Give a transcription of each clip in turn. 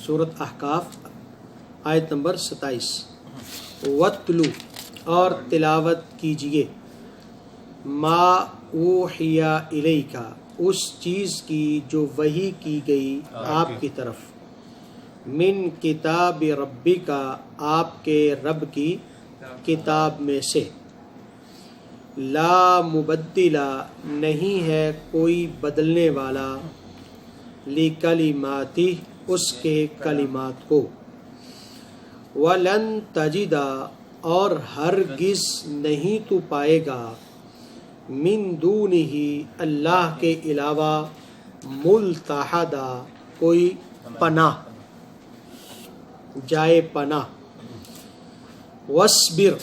سورۃ احقاف آیت نمبر 27. وَاتْلُو اور تلاوت کیجئے ما اوحی الیک اس چیز کی جو وحی کی گئی آپ کی طرف من کتاب ربک آپ کے رب کی کتاب میں سے لا مبدل نہیں ہے کوئی بدلنے والا لکلماتی اس کے کلمات کو وَلَن تَجِدَ اور ہرگز نہیں تو پائے گا من دونہ اللہ کے علاوہ ملتحدہ کوئی پناہ جائے پناہ. وَاصْبِرْ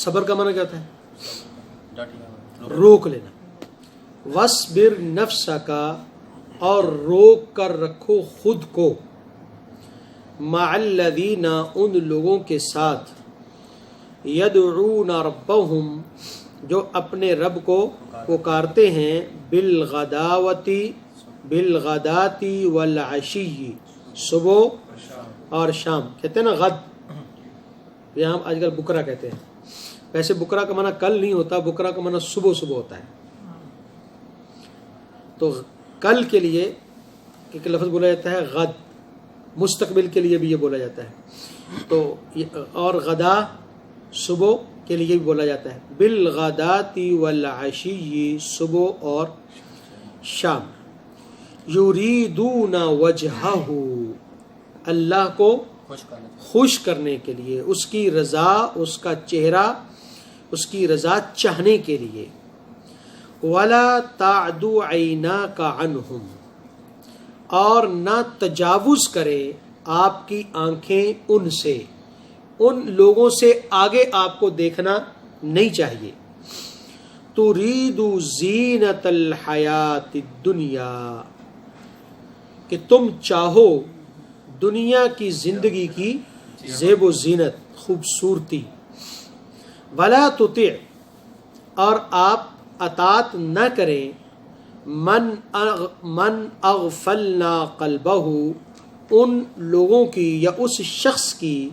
صبر کا معنی کیا ہوتا ہے؟ روک لینا. وَاصْبِرْ نَفْسَكَ اور روک کر رکھو خود کو مع الذین ان لوگوں کے ساتھ یدعون ربہم جو اپنے رب کو پکارتے ہیں بالغداتی والعشی صبح اور شام. کہتے ہیں نا غد، یہ ہم آج کل بکرا کہتے ہیں. ویسے بکرا کا معنی کل نہیں ہوتا، بکرا کا معنی صبح صبح ہوتا ہے. تو کل کے لیے ایک لفظ بولا جاتا ہے غد، مستقبل کے لیے بھی یہ بولا جاتا ہے. تو اور غدا صبح کے لیے بھی بولا جاتا ہے. بالغداتی والعشی صبح اور شام. یریدون وجہہ اللہ کو خوش کرنے کے لیے، اس کی رضا، اس کا چہرہ، اس کی رضا چاہنے کے لیے. ولا تعد عیناک عنہم اور نہ تجاوز کرے آپ کی آنکھیں ان سے، ان لوگوں سے آگے آپ کو دیکھنا نہیں چاہیے. ترید زینت الحیات الدنیا کہ تم چاہو دنیا کی زندگی کی زیب و زینت، خوبصورتی. ولا تطع اور آپ اطاعت نہ کریں من اغفلنا قلبہ ان لوگوں کی یا اس شخص کی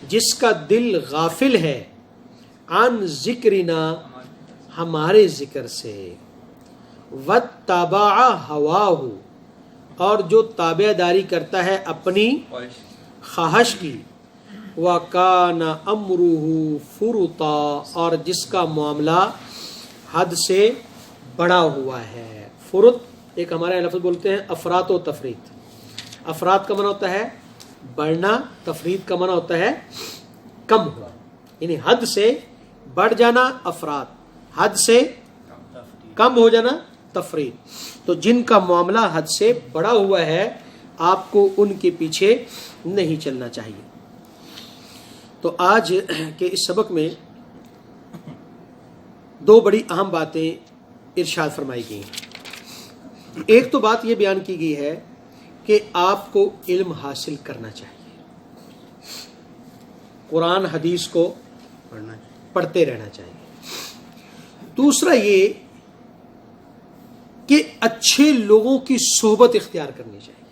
جس کا دل غافل ہے عن ذکرنا ہمارے ذکر سے. واتبع ہواہ اور جو تابع داری کرتا ہے اپنی خواہش کی. وکان امرہ فرطا اور جس کا معاملہ حد سے بڑا ہوا ہے. فرط ایک ہمارے لفظ بولتے ہیں افراط و تفریط. افراط کا معنی ہوتا ہے بڑھنا، تفریط کا معنی ہوتا ہے کم ہوا، یعنی حد سے بڑھ جانا افراط، حد سے کم ہو جانا تفریط. تو جن کا معاملہ حد سے بڑا ہوا ہے آپ کو ان کے پیچھے نہیں چلنا چاہیے. تو آج کے اس سبق میں دو بڑی اہم باتیں ارشاد فرمائی گئی ہیں. ایک تو بات یہ بیان کی گئی ہے کہ آپ کو علم حاصل کرنا چاہیے، قرآن حدیث کو پڑھتے رہنا چاہیے. دوسرا یہ کہ اچھے لوگوں کی صحبت اختیار کرنی چاہیے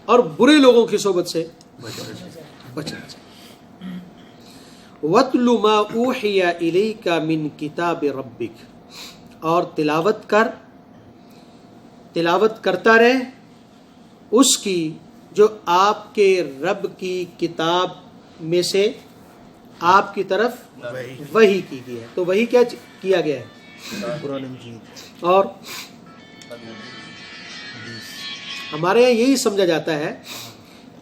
اور برے لوگوں کی صحبت سے بچنا چاہیے. وَاتْلُ مَا أُوحِيَ إِلَيْكَ مِنْ كِتَابِ رَبِّكَ اور تلاوت کرتا رہے اس کی جو آپ کے رب کی کتاب میں سے آپ کی طرف وحی کی گئی ہے. تو وحی کیا کیا گیا ہے؟ قرآن مجید. اور ہمارے یہاں یہی سمجھا جاتا ہے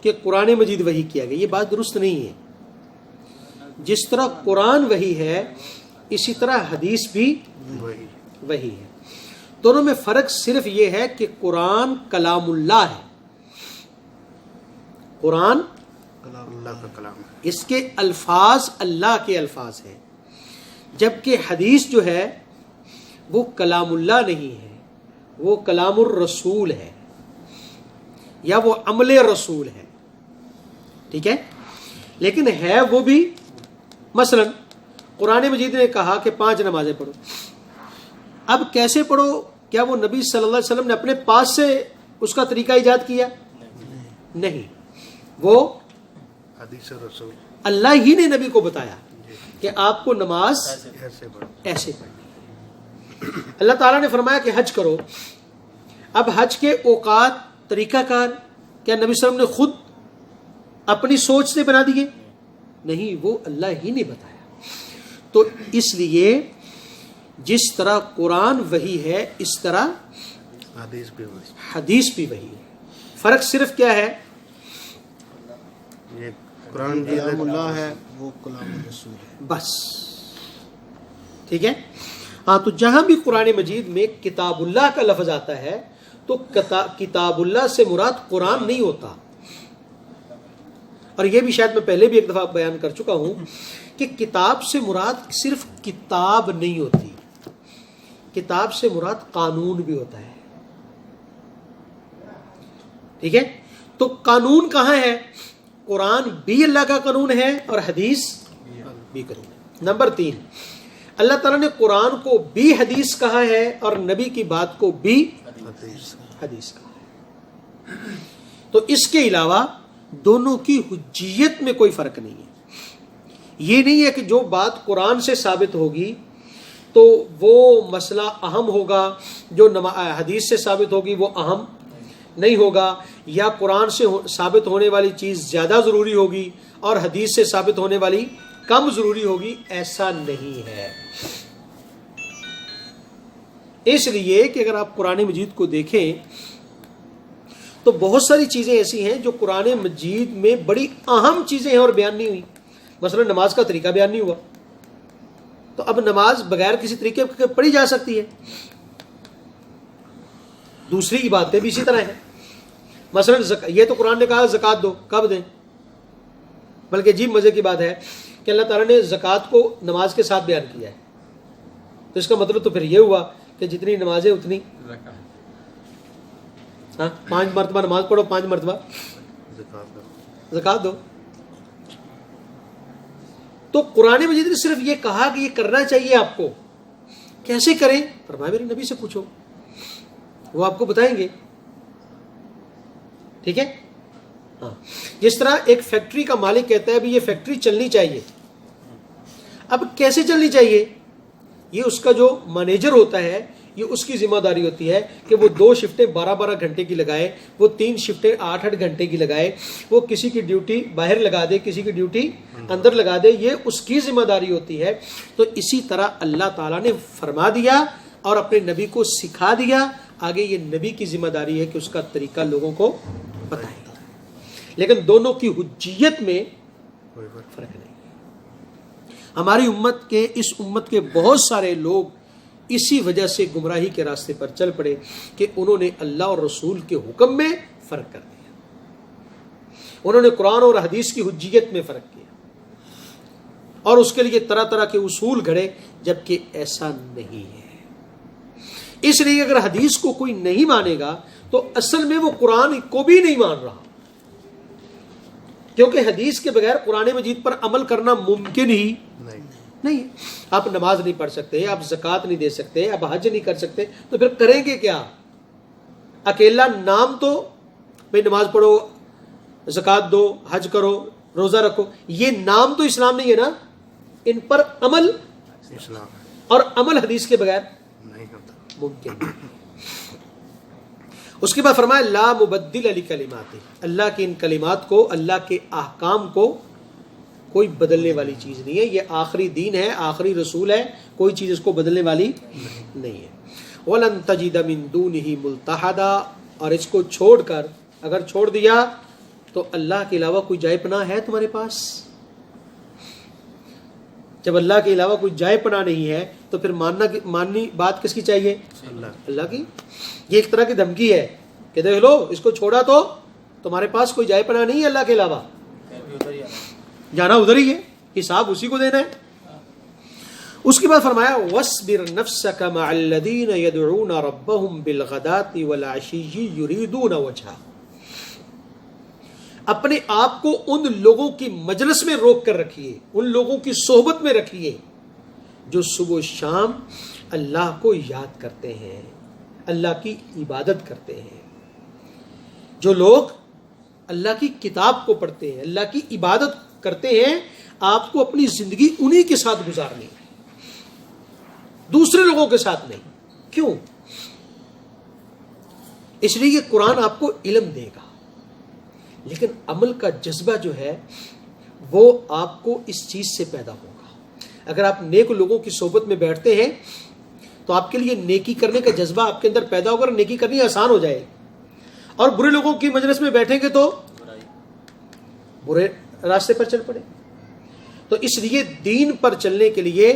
کہ قرآن مجید وحی کیا گیا. یہ بات درست نہیں ہے. جس طرح قرآن وحی ہے اسی طرح حدیث بھی وحی ہے. دونوں میں فرق صرف یہ ہے کہ قرآن کلام اللہ ہے، قرآن اللہ کا کلام ہے، اس کے الفاظ اللہ کے الفاظ ہیں، جبکہ حدیث جو ہے وہ کلام اللہ نہیں ہے، وہ کلام الرسول ہے یا وہ عمل رسول ہے. ٹھیک ہے، لیکن ہے وہ بھی مثلا قرآن مجید نے کہا کہ 5 نمازیں پڑھو. اب کیسے پڑھو؟ کیا وہ نبی صلی اللہ علیہ وسلم نے اپنے پاس سے اس کا طریقہ ایجاد کیا؟ نہیں، وہ حدیث رسول اللہ ہی نے نبی کو بتایا کہ آپ کو نماز ایسے پڑھ ایسے پڑھنی ہے۔ اللہ تعالیٰ نے فرمایا کہ حج کرو، اب حج کے اوقات، طریقہ کار کیا نبی صلی اللہ علیہ وسلم نے خود اپنی سوچ سے بنا دیے؟ نہیں، وہ اللہ ہی نے بتایا۔ تو اس لیے جس طرح قرآن وحی ہے اس طرح حدیث بھی ہوئی، حدیث بھی وحی ہے۔ فرق صرف کیا ہے؟ یہ قرآن کلام اللہ ہے، وہ کلام رسول ہے، بس ٹھیک ہے۔ ہاں، تو جہاں بھی قرآن مجید میں کتاب اللہ کا لفظ آتا ہے تو کتاب اللہ سے مراد قرآن نہیں ہوتا، اور یہ بھی شاید میں پہلے بھی ایک دفعہ بیان کر چکا ہوں کہ کتاب سے مراد صرف کتاب نہیں ہوتی، کتاب سے مراد قانون بھی ہوتا ہے، ٹھیک ہے۔ تو قانون کہاں ہے؟ قرآن بھی اللہ کا قانون ہے اور حدیث بھی قانون ہے۔ نمبر 3، اللہ تعالیٰ نے قرآن کو بھی حدیث کہا ہے اور نبی کی بات کو بھی حدیث کہا ہے۔ تو اس کے علاوہ دونوں کی حجیت میں کوئی فرق نہیں ہے۔ یہ نہیں ہے کہ جو بات قرآن سے ثابت ہوگی تو وہ مسئلہ اہم ہوگا، جو حدیث سے ثابت ہوگی وہ اہم نہیں ہوگا، یا قرآن سے ثابت ہونے والی چیز زیادہ ضروری ہوگی اور حدیث سے ثابت ہونے والی کم ضروری ہوگی، ایسا نہیں ہے۔ اس لیے کہ اگر آپ قرآن مجید کو دیکھیں تو بہت ساری چیزیں ایسی ہیں جو قرآن مجید میں بڑی اہم چیزیں ہیں اور بیان نہیں ہوئی۔ مثلا نماز کا طریقہ بیان نہیں ہوا، تو اب نماز بغیر کسی طریقے کے پڑھی جا سکتی ہے۔ دوسری عبادتیں بھی اسی طرح ہیں، مثلا یہ تو قرآن نے کہا زکوٰۃ دو، کب دیں؟ بلکہ عجیب مزے کی بات ہے کہ اللہ تعالیٰ نے زکوٰۃ کو نماز کے ساتھ بیان کیا ہے، تو اس کا مطلب تو پھر یہ ہوا کہ جتنی نمازیں اتنی، ہاں 5 مرتبہ نماز پڑھو، 5 مرتبہ زکوٰۃ دو۔ تو قرآن مجید نے صرف یہ کہا کہ یہ کرنا چاہیے آپ کو، کیسے کریں؟ فرمایا میرے نبی سے پوچھو، وہ آپ کو بتائیں گے، ٹھیک ہے۔ ہاں، جس طرح ایک فیکٹری کا مالک کہتا ہے بھی یہ فیکٹری چلنی چاہیے، اب کیسے چلنی چاہیے؟ یہ اس کا جو مینیجر ہوتا ہے، یہ اس کی ذمہ داری ہوتی ہے کہ وہ 2 شفٹیں 12 گھنٹے کی لگائے، وہ 3 شفٹیں 8 گھنٹے کی لگائے، وہ کسی کی ڈیوٹی باہر لگا دے، کسی کی ڈیوٹی اندر لگا دے، یہ اس کی ذمہ داری ہوتی ہے۔ تو اسی طرح اللہ تعالیٰ نے فرما دیا اور اپنے نبی کو سکھا دیا، آگے یہ نبی کی ذمہ داری ہے کہ اس کا طریقہ لوگوں کو بتائے، لیکن دونوں کی حجیت میں فرق نہیں۔ ہماری امت کے، اس امت کے بہت سارے لوگ اسی وجہ سے گمراہی کے راستے پر چل پڑے کہ انہوں نے اللہ اور رسول کے حکم میں فرق کر دیا، انہوں نے قرآن اور حدیث کی حجیت میں فرق کیا اور اس کے لیے طرح طرح کے اصول گھڑے، جبکہ ایسا نہیں ہے۔ اس لیے اگر حدیث کو کوئی نہیں مانے گا تو اصل میں وہ قرآن کو بھی نہیں مان رہا، کیونکہ حدیث کے بغیر قرآن مجید پر عمل کرنا ممکن ہی نہیں۔ آپ نماز نہیں پڑھ سکتے، آپ زکوٰۃ نہیں دے سکتے، آپ حج نہیں کر سکتے، تو پھر کریں گے کیا؟ اکیلا نام تو بھائی نماز پڑھو، زکوٰۃ دو، حج کرو، روزہ رکھو، یہ نام تو اسلام نہیں ہے نا، ان پر عمل اسلام اور عمل حدیث کے بغیر نہیں ہوتا، ممکن نہیں۔ اس کے بعد فرمایا لا مبدل لکلماتہ، اللہ کے ان کلمات کو، اللہ کے احکام کو کوئی بدلنے والی چیز نہیں ہے، یہ آخری دین ہے، آخری رسول ہے، کوئی چیز اس کو بدلنے والی نہیں ہے۔ وَلَن تَجِدَ مِن دُونِهِ مُلْتَحَدًا، اور اس کو چھوڑ کر، اگر چھوڑ دیا تو اللہ کے علاوہ کوئی جائے پناہ ہے تمہارے پاس؟ جب اللہ کے علاوہ کوئی جائے پناہ نہیں ہے تو پھر ماننی بات کس کی چاہیے؟ اللہ کی۔ یہ ایک طرح کی دھمکی ہے کہ دیکھ لو اس کو چھوڑا تو تمہارے پاس کوئی جائے پناہ نہیں ہے اللہ کے علاوہ، جانا ادھر ہی ہے، حساب اسی کو دینا ہے۔ اس کے بعد فرمایا وَاصْبِرْ نَفْسَكَ مَعَ الَّذِينَ يَدْعُونَ رَبَّهُمْ بِالْغَدَاةِ وَالْعَشِيِّ يُرِيدُونَ وَجْهَهُ، اپنے آپ کو ان لوگوں کی مجلس میں روک کر رکھیے، ان لوگوں کی صحبت میں رکھیے جو صبح و شام اللہ کو یاد کرتے ہیں، اللہ کی عبادت کرتے ہیں۔ جو لوگ اللہ کی کتاب کو پڑھتے ہیں, اللہ کی عبادت کرتے ہیں, آپ کو اپنی زندگی انہی کے ساتھ گزارنی ہے, دوسرے لوگوں کے ساتھ نہیں. کیوں؟ اس لیے کہ قرآن آپ کو علم دے گا, لیکن عمل کا جذبہ جو ہے وہ آپ کو اس چیز سے پیدا ہوگا. اگر آپ نیک لوگوں کی صحبت میں بیٹھتے ہیں تو آپ کے لیے نیکی کرنے کا جذبہ آپ کے اندر پیدا ہوگا اور نیکی کرنی آسان ہو جائے. اور برے لوگوں کی مجلس میں بیٹھیں گے تو برے راستے پر چل پڑے. تو اس لیے دین پر چلنے کے لیے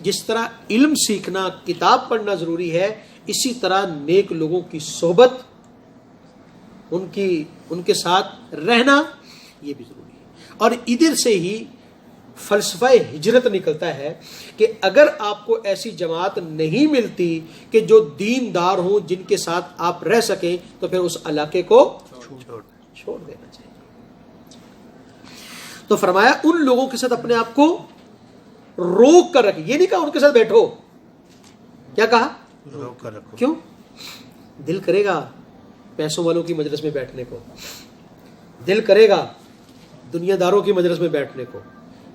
جس طرح علم سیکھنا, کتاب پڑھنا ضروری ہے, اسی طرح نیک لوگوں کی صحبت, ان کے ساتھ رہنا یہ بھی ضروری ہے. اور ادھر سے ہی فلسفہ ہجرت نکلتا ہے کہ اگر آپ کو ایسی جماعت نہیں ملتی کہ جو دیندار ہوں, جن کے ساتھ آپ رہ سکیں, تو پھر اس علاقے کو چھوڑ دینا چاہیے. تو فرمایا ان لوگوں کے ساتھ اپنے آپ کو روک کر رکھیں. یہ نہیں کہا ان کے ساتھ بیٹھو, کیا کہا؟ روک کر رکھو. کیوں؟ دل کرے گا پیسوں والوں کی مجلس میں بیٹھنے کو, دل کرے گا دنیا داروں کی مجلس میں بیٹھنے کو,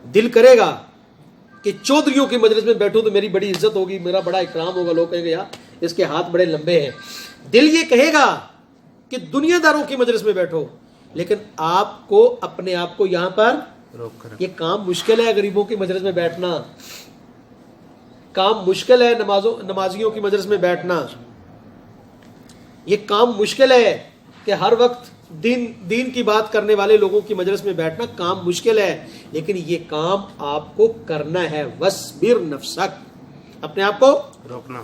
دل کرے گا کہ چودھریوں کی مجلس میں بیٹھوں تو میری بڑی عزت ہوگی, میرا بڑا اکرام ہوگا, لوگ کہیں گے یار اس کے ہاتھ بڑے لمبے ہیں. دل یہ کہے گا کہ دنیا داروں کی مجلس میں بیٹھو, لیکن آپ کو اپنے آپ کو یہاں پر روک کر یہ کام مشکل ہے. غریبوں کی مجلس میں بیٹھنا کام مشکل ہے, نمازیوں کی مجلس میں بیٹھنا یہ کام مشکل ہے, کہ ہر وقت دین کی بات کرنے والے لوگوں کی مجلس میں بیٹھنا کام مشکل ہے, لیکن یہ کام آپ کو کرنا ہے. وَاصْبِرْ نَفْسَكَ, اپنے آپ کو روکنا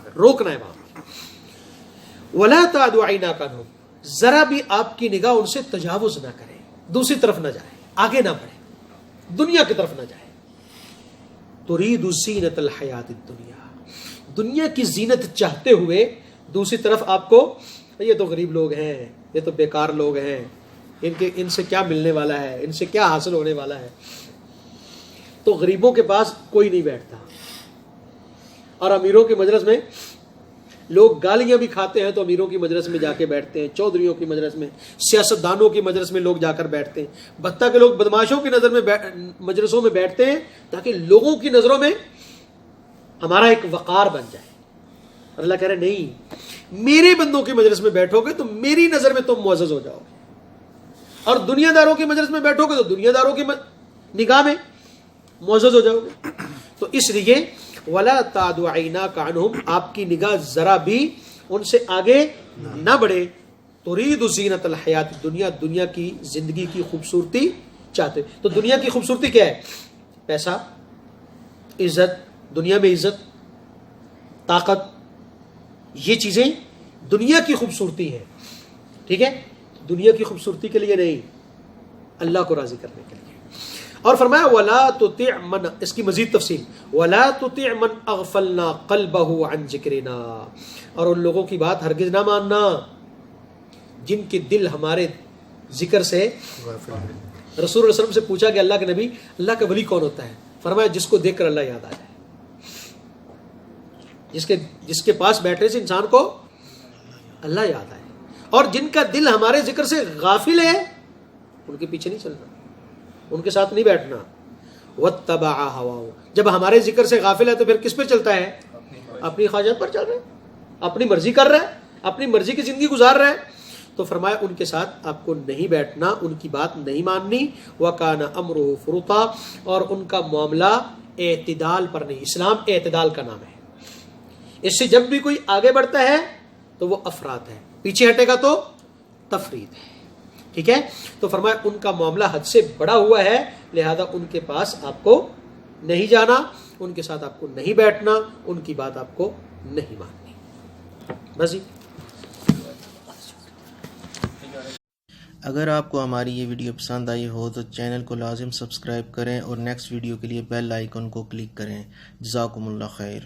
ہے. وہاں وَلَا تَعْدُ عَيْنَاكَ عَنْهُمْ, ذرا بھی آپ کی نگاہ ان سے تجاوز نہ کرے, دوسری طرف نہ جائے, آگے نہ بڑھے, دنیا کی طرف نہ جائے. تُرِيدُ زِينَةَ الْحَيَاةِ الدُّنْيَا, دنیا کی زینت چاہتے ہوئے دوسری طرف آپ کو یہ تو غریب لوگ ہیں, یہ تو بیکار لوگ ہیں, ان سے کیا ملنے والا ہے, ان سے کیا حاصل ہونے والا ہے. تو غریبوں کے پاس کوئی نہیں بیٹھتا, اور امیروں کی مجلس میں لوگ گالیاں بھی کھاتے ہیں تو امیروں کی مجلس میں جا کے بیٹھتے ہیں, چودھریوں کی مجلس میں, سیاستدانوں کی مجلس میں لوگ جا کر بیٹھتے ہیں. بتہ کہ لوگ بدماشوں کی نظر میں مجلسوں میں بیٹھتے ہیں تاکہ لوگوں کی نظروں میں ہمارا ایک وقار بن جائے. اللہ کہہ رہے نہیں, میرے بندوں کی مجلس میں بیٹھو گے تو میری نظر میں تم معزز ہو جاؤ گے, اور دنیا داروں کی مجلس میں بیٹھو گے تو دنیا داروں کی نگاہ میں معزز ہو جاؤ گے. تو اس لیے وَلَا تَعْدُ عَيْنَاكَ عَنْهُمْ, آپ کی نگاہ ذرا بھی ان سے آگے نہ بڑھے. تُرِيدُ زِينَةَ الْحَيَاةِ الدُّنْيَا, دنیا کی زندگی کی خوبصورتی چاہتے. تو دنیا کی خوبصورتی کیا ہے؟ پیسہ, عزت, دنیا میں عزت, طاقت, یہ چیزیں دنیا کی خوبصورتی ہیں. ٹھیک ہے, دنیا کی خوبصورتی کے لیے نہیں, اللہ کو راضی کرنے کے لیے. اور فرمایا وَلَا تُطِعْ مَنْ, اس کی مزید تفصیل, وَلَا تُطِعْ مَنْ أَغْفَلْنَا قَلْبَهُ عَنْ ذِكْرِنَا, اور ان لوگوں کی بات ہرگز نہ ماننا جن کے دل ہمارے ذکر سے غافل ہے. رسول اللہ علیہ وسلم سے پوچھا کہ اللہ کے نبی, اللہ کا ولی کون ہوتا ہے؟ فرمایا جس کو دیکھ کر اللہ یاد آ جائے, جس کے پاس بیٹھنے سے انسان کو اللہ یاد آئے. اور جن کا دل ہمارے ذکر سے غافل ہے ان کے پیچھے نہیں چلنا, ان کے ساتھ نہیں بیٹھنا. وَاتَّبَعَ هَوَاهُ, جب ہمارے ذکر سے غافل ہے تو پھر کس پہ چلتا ہے؟ اپنی خواہشات پر چل رہا ہے, اپنی مرضی کر رہا ہے, اپنی مرضی کی زندگی گزار رہا ہے. تو فرمایا ان کے ساتھ آپ کو نہیں بیٹھنا, ان کی بات نہیں ماننی. وَكَانَ أَمْرُهُ فُرُطًا, اور ان کا معاملہ اعتدال پر نہیں. اسلام اعتدال کا نام ہے. اس سے جب بھی کوئی آگے بڑھتا ہے تو وہ افراط ہے, پیچھے ہٹے گا تو تفرید ہے. ٹھیک ہے, تو فرمایا ان کا معاملہ حد سے بڑا ہوا ہے, لہذا ان کے پاس آپ کو نہیں جانا, ان کے ساتھ آپ کو نہیں بیٹھنا, ان کی بات آپ کو نہیں ماننی. بس جی. اگر آپ کو ہماری یہ ویڈیو پسند آئی ہو تو چینل کو لازم سبسکرائب کریں اور نیکسٹ ویڈیو کے لیے بیل آئیکن کو کلک کریں. جزاکم اللہ خیر.